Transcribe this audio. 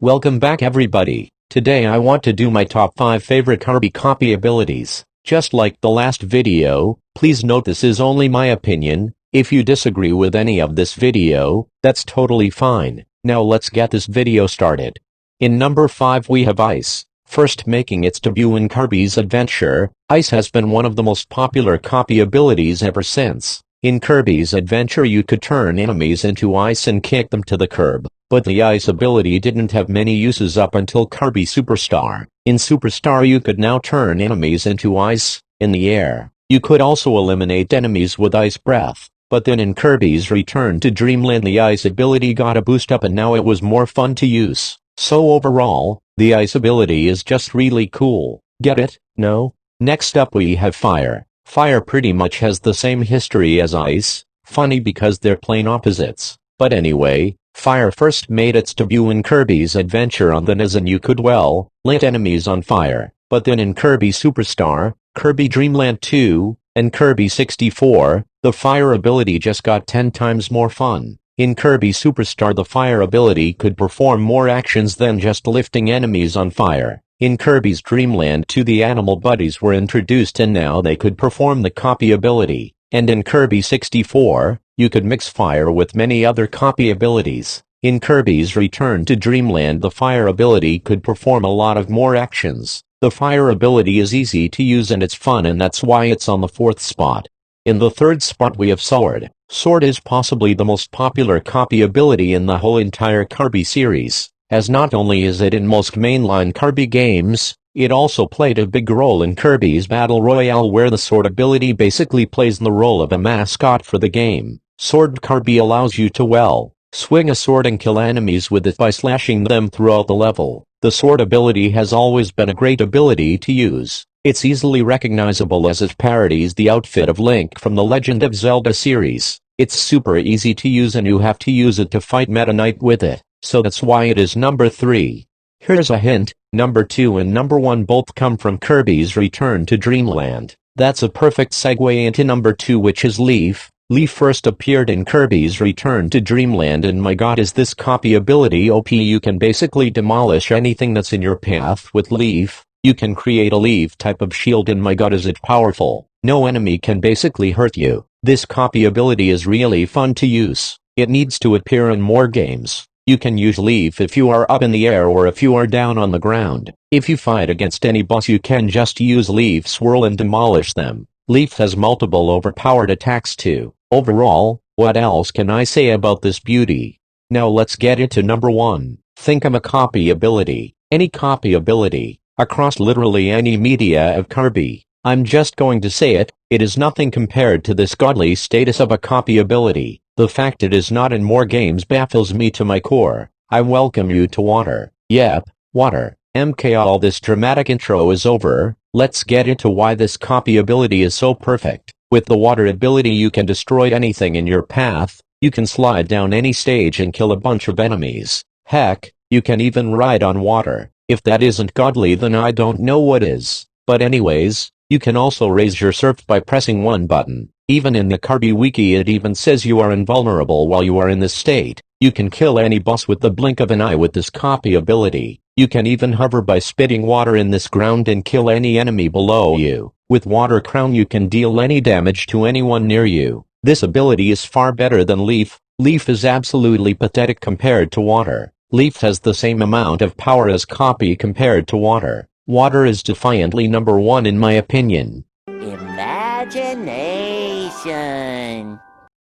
Welcome back everybody. Today I want to do my top 5 favorite Kirby copy abilities. Just like the last video, please note this is only my opinion. If you disagree with any of this video, that's totally fine. Now let's get this video started. In number 5 we have Ice. First making its debut in Kirby's Adventure, Ice has been one of the most popular copy abilities ever since. In Kirby's Adventure you could turn enemies into ice and kick them to the curb, but the ice ability didn't have many uses up until Kirby Superstar. In Superstar you could now turn enemies into ice, in the air. You could also eliminate enemies with ice breath, but then in Kirby's Return to Dreamland the ice ability got a boost up and now it was more fun to use. So overall, the ice ability is just really cool. Get it? No? Next up we have Fire. Fire pretty much has the same history as Ice, funny because they're plain opposites. But anyway, Fire first made its debut in Kirby's Adventure on the NES and you could lit enemies on fire. But then in Kirby Superstar, Kirby Dream Land 2, and Kirby 64, the fire ability just got 10 times more fun. In Kirby Superstar the fire ability could perform more actions than just lifting enemies on fire. In Kirby's Dream Land 2 the animal buddies were introduced and now they could perform the copy ability. And in Kirby 64, you could mix fire with many other copy abilities. In Kirby's Return to Dreamland the fire ability could perform a lot of more actions. The fire ability is easy to use and it's fun and that's why it's on the 4th spot. In the 3rd spot we have Sword. Sword is possibly the most popular copy ability in the whole entire Kirby series, as not only is it in most mainline Kirby games, it also played a big role in Kirby's Battle Royale where the sword ability basically plays the role of a mascot for the game. Sword Kirby allows you to swing a sword and kill enemies with it by slashing them throughout the level. The sword ability has always been a great ability to use. It's easily recognizable as it parodies the outfit of Link from the Legend of Zelda series. It's super easy to use and you have to use it to fight Meta Knight with it, so that's why it is number 3. Here's a hint, number 2 and number 1 both come from Kirby's Return to Dreamland. That's a perfect segue into number 2 which is Leaf. Leaf first appeared in Kirby's Return to Dreamland and my god is this copy ability OP. You can basically demolish anything that's in your path with Leaf. You can create a Leaf type of shield and my god is it powerful. No enemy can basically hurt you. This copy ability is really fun to use. It needs to appear in more games. You can use Leaf if you are up in the air or if you are down on the ground. If you fight against any boss you can just use Leaf Swirl and demolish them. Leaf has multiple overpowered attacks too. Overall, what else can I say about this beauty? Now let's get into number 1. Think of a copy ability. Any copy ability, across literally any media of Kirby. I'm just going to say it, it is nothing compared to this godly status of a copy ability. The fact it is not in more games baffles me to my core. I welcome you to Water. Yep, Water. MK all this dramatic intro is over, let's get into why this copy ability is so perfect. With the water ability you can destroy anything in your path, you can slide down any stage and kill a bunch of enemies. Heck, you can even ride on water. If that isn't godly then I don't know what is. But anyways, you can also raise your surf by pressing one button. Even in the Kirby wiki it even says you are invulnerable while you are in this state. You can kill any boss with the blink of an eye with this copy ability. You can even hover by spitting water in this ground and kill any enemy below you. With Water Crown you can deal any damage to anyone near you. This ability is far better than Leaf. Leaf is absolutely pathetic compared to Water. Leaf has the same amount of power as Copy compared to Water. Water is defiantly number 1 in my opinion. Imagination.